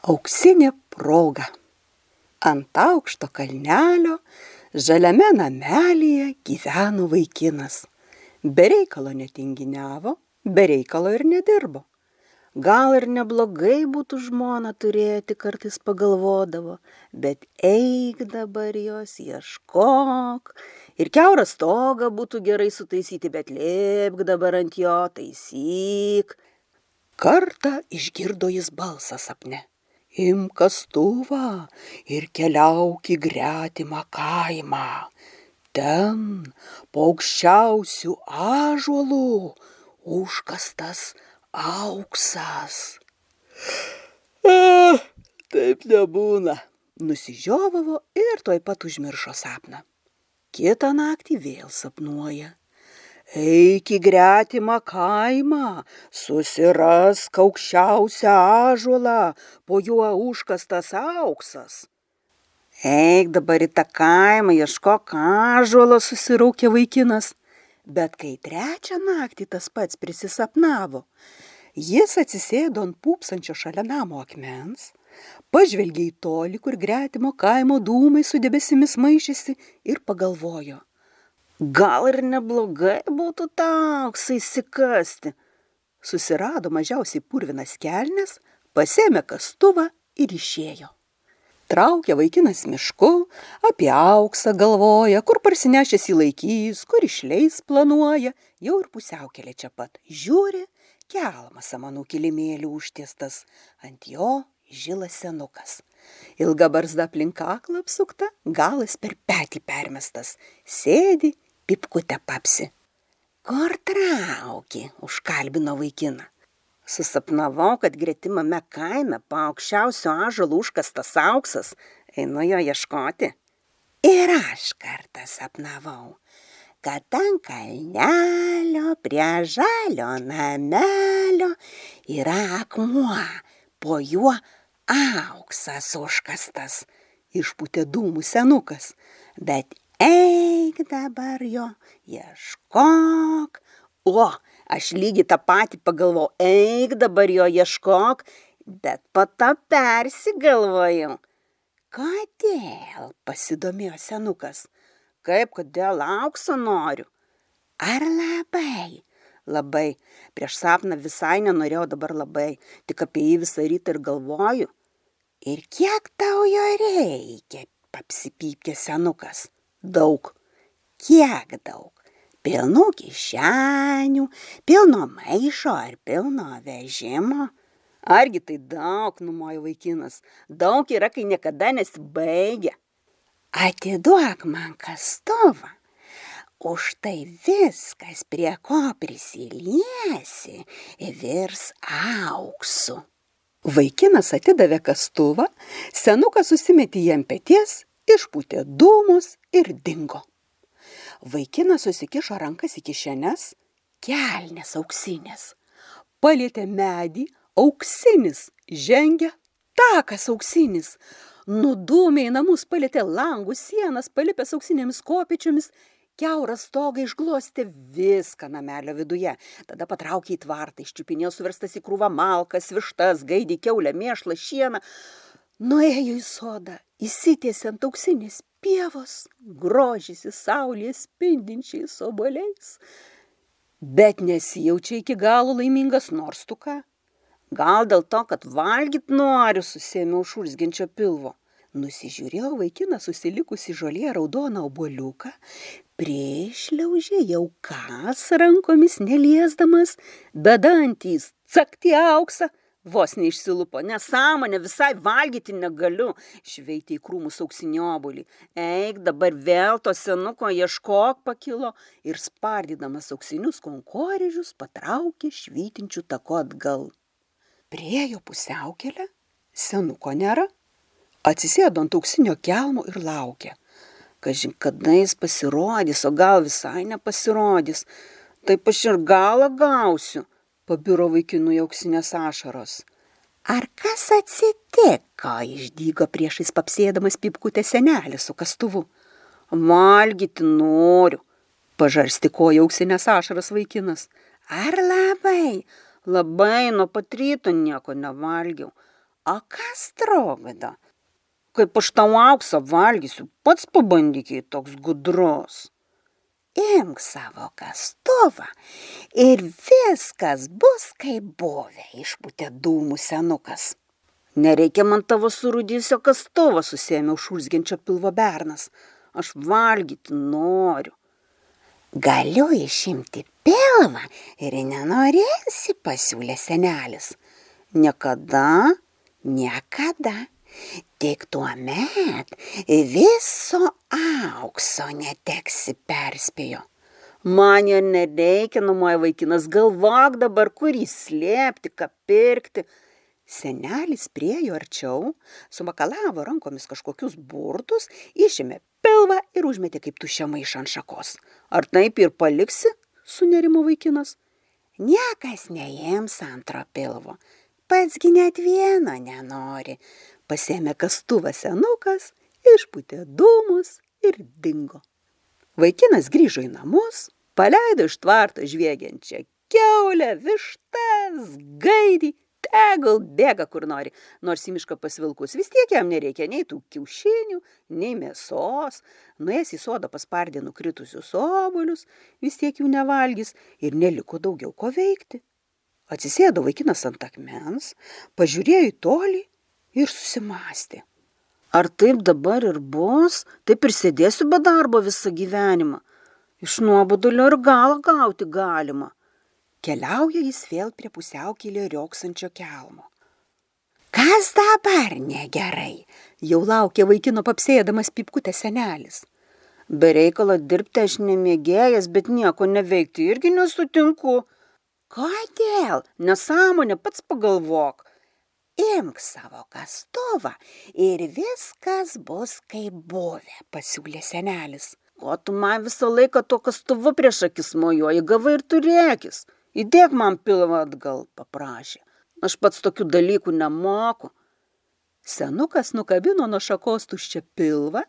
Auksinė proga. Ant aukšto kalnelio, žaliame namelyje gyveno vaikinas. Be reikalo netinginiavo, be reikalo ir nedirbo. Gal ir neblogai būtų žmoną turėti, kartais pagalvodavo, bet eik dabar jos ieškok. Ir kiaurą stogą būtų gerai sutaisyti, bet lėpk dabar ant jo, taisyk. Kartą išgirdo jis balsą sapne. Imk kastuvą ir keliauk į gretimą kaimą. Ten po aukščiausių ąžuolų užkastas auksas. Taip nebūna, nusižiovavo ir tuoj pat užmiršo sapną. Kitą naktį vėl sapnuoja. Eik į gretimą kaimą, susirask aukščiausią ąžuolą, po juo užkastas auksas. Eik dabar į tą kaimą, ieškok ąžuolo, susiraukė vaikinas. Bet kai trečią naktį tas pats prisisapnavo, jis atsisėdo ant pūpsančio šalia namo akmens, pažvelgė į tolį, kur gretimo kaimo dūmai su debesimis maišėsi ir pagalvojo. Gal ir neblogai būtų tą auksą įsikasti. Susirado mažiausiai purvinas kelnes, pasėmė kastuvą ir išėjo. Traukė vaikinas mišku, apie auksą galvoja, kur parsinešęs jį laikys, kur išleis planuoja, jau ir pusiaukelė čia pat. Žiūri, kelmas samanų kilimėlių užtiestas, ant jo žilas senukas. Ilga barzda aplink kaklą apsukta, galas per petį permestas, sėdi, pipkutę papsi. Kur trauki, užkalbino vaikiną. Susapnavau, kad gretimame kaime po aukščiausio ąžuolo užkastas auksas, einu jo ieškoti. Ir aš kartą sapnavau, kad ant kalnelio prie žalio namelio yra akmuo, po juo auksas užkastas, išpūtė dūmų senukas, bet eik dabar jo, ieškok. O, aš lygiai tą patį pagalvojau, eik dabar jo ieškok, bet po to persigalvojau. Kodėl, pasidomėjo senukas. Kaip, kodėl aukso noriu? Ar labai? Labai. Prieš sapną visai nenorėjau, dabar labai. Tik apie jį visą rytą ir galvoju. Ir kiek tau jo reikia, papsipypkė senukas. Daug. Kiek daug? Pilnų kišenių, pilno maišo ar pilno vežimo? Argi tai daug, numojo vaikinas. Daug yra, kai niekada nesibaigia. Atiduok man kastuvą. Už tai viskas, prie ko prisiliesi, virs auksu. Vaikinas atidavė kastuvą, senukas susimetė jį ant peties, išpūtė dūmus ir dingo. Vaikinas susikišo rankas į kišenes, kelnes auksinės. Palietė medį, auksinis, žengia takas auksinis. Nudūmė į namus, palietė langus, sienas, palipęs auksinėmis kopėčiomis, kiaurą stogą išglostė viską namelio viduje. Tada patraukė į tvartą, iščiupinėjo suverstas į krūvą malkas, vištas, gaidį, kiaulę, mėšlą, šieną. Nuėjo į sodą, įsitiesė ant auksinės pievos, grožisi saulėje spindinčiais obuoliais. Bet nesijaučia iki galo laimingas, nors tu ką. Gal dėl to, kad valgyt noriu, susėmiau šurzgiančio pilvo. Nusižiūrėjo vaikinas susilikusi žolėje raudoną obuoliuką, prišliaužė jau kas rankomis neliesdamas, bedantys cakti auksą. Vos neišsilupo, nesąmonė, visai valgyti negaliu, šveitė į krūmus auksinį obuolį. Eik dabar vėl to senuko ieškok, pakilo ir spardydamas auksinius konkorėžius patraukė švytinčių taku atgal. Priėjo pusiaukelę, senuko nėra, atsisėdo ant auksinio kelmo ir laukė. Kažin kada jis pasirodys, o gal visai nepasirodys, taip aš ir galą gausiu. Pabiro vaikinui auksinės ašaros. Ar kas atsitiko, išdygo priešais papsėdamas pipkutę senelis su kastuvu. Valgyti noriu, pažarstikojo auksinės ašaras vaikinas. Ar labai? Labai, nuo pat ryto nieko nevalgiau. O kas trukdo? Kaip aš tau auksą valgysiu, pats pabandyk, jei toks gudrus. Imk savo kastuvą ir viskas bus kaip buvę, išpūtė dūmų senukas. Nereikia man tavo surūdysio kastuvo, susėmė už urzgiančio pilvo bernas. Aš valgyti noriu. Galiu išimti pilvą ir nenorėsi, pasiūlė senelis. Niekada. Tik tuomet viso aukso neteksi, perspėjo. Man jo nereikia, numojo vaikinas, galvok dabar, kur jį slėpti, ką pirkti. Senelis priėjo arčiau, sumakalavo rankomis kažkokius burtus, išėmė pilvą ir užmetė kaip tuščią maišą ant šakos. Ar taip ir paliksi? Sunerimo vaikinas. Niekas neims antro pilvo, patsgi net vieno nenori. Pasėmė kastuvą senukas, išpūtė dūmus ir dingo. Vaikinas grįžo į namus, paleido iš tvarto žviegiančią kiaulę, vištas, gaidį, tegul bėga kur nori, nors į mišką pasvilkus vis tiek jam nereikia nei tų kiaušinių, nei mėsos. Nuėjęs į sodą paspardė nukritusius obuolius, vis tiek jų nevalgys ir neliko daugiau ko veikti. Atsisėdo vaikinas ant akmens, pažiūrėjo į tolį ir susimąstė. Ar taip dabar ir bus, taip ir sėdėsiu be darbo visą gyvenimą. Iš nuobodulio ir galą gauti galima. Keliauja jis vėl prie pusiaukelėje riogsančio kelmo. Kas dabar negerai? Jau laukė vaikino papsėdamas pypkutę senelis. Be reikalo dirbti aš nemėgėjęs, bet nieko neveikti irgi nesutinku. Kodėl? Nesąmonė, pats pagalvok. Imk savo kastuvą ir viskas bus kaip buvę, pasiūlė senelis. O tu man visą laiką to kastuvu prieš akis mojuoji, gavai ir turėkis. Įdėk man pilvą atgal, paprašė. Aš pats tokių dalykų nemoku. Senukas nukabino nuo šakos tuščią pilvą,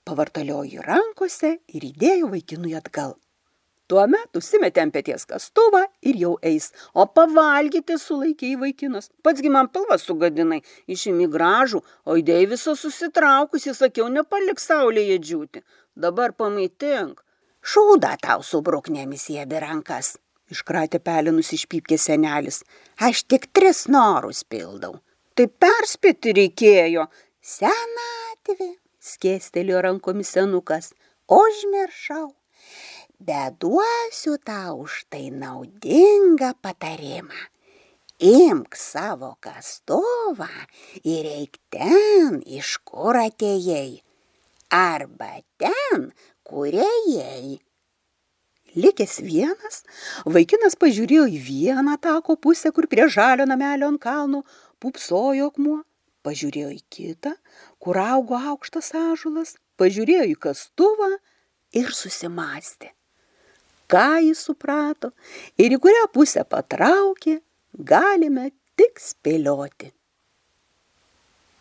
pavartaliojo rankose ir įdėjo vaikinui atgal. Tuomet užsimetė ant peties kastuvą ir jau eis, o pavalgyti sulaikė vaikinas. Patsgi man pilvą sugadinai, išimi gražų, o įdėjai viso susitraukusi, sakiau, nepalik saulėje džiūti. Dabar pamaitink. Šūdą tau subruknėmis jėbi rankas, iškratė pelinus iš pypkė senelis. Aš tik 3 norus pildau. Tai perspėti reikėjo. Senatvė, skėstelėjo rankomis senukas, užmiršau. Bet duosiu tau už tai naudingą patarimą. Imk savo kastuvą ir eik ten, iš kur atėjai, arba ten, kur ėjai. Likęs vienas, vaikinas pažiūrėjo į vieną tako pusę, kur prie žalio namelio ant kalno pūpsojo akmuo, pažiūrėjo į kitą, kur augo aukštas ąžuolas, pažiūrėjo į kastuvą ir susimąstė. Ką jis suprato ir į kurią pusę patraukė, galime tik spėlioti.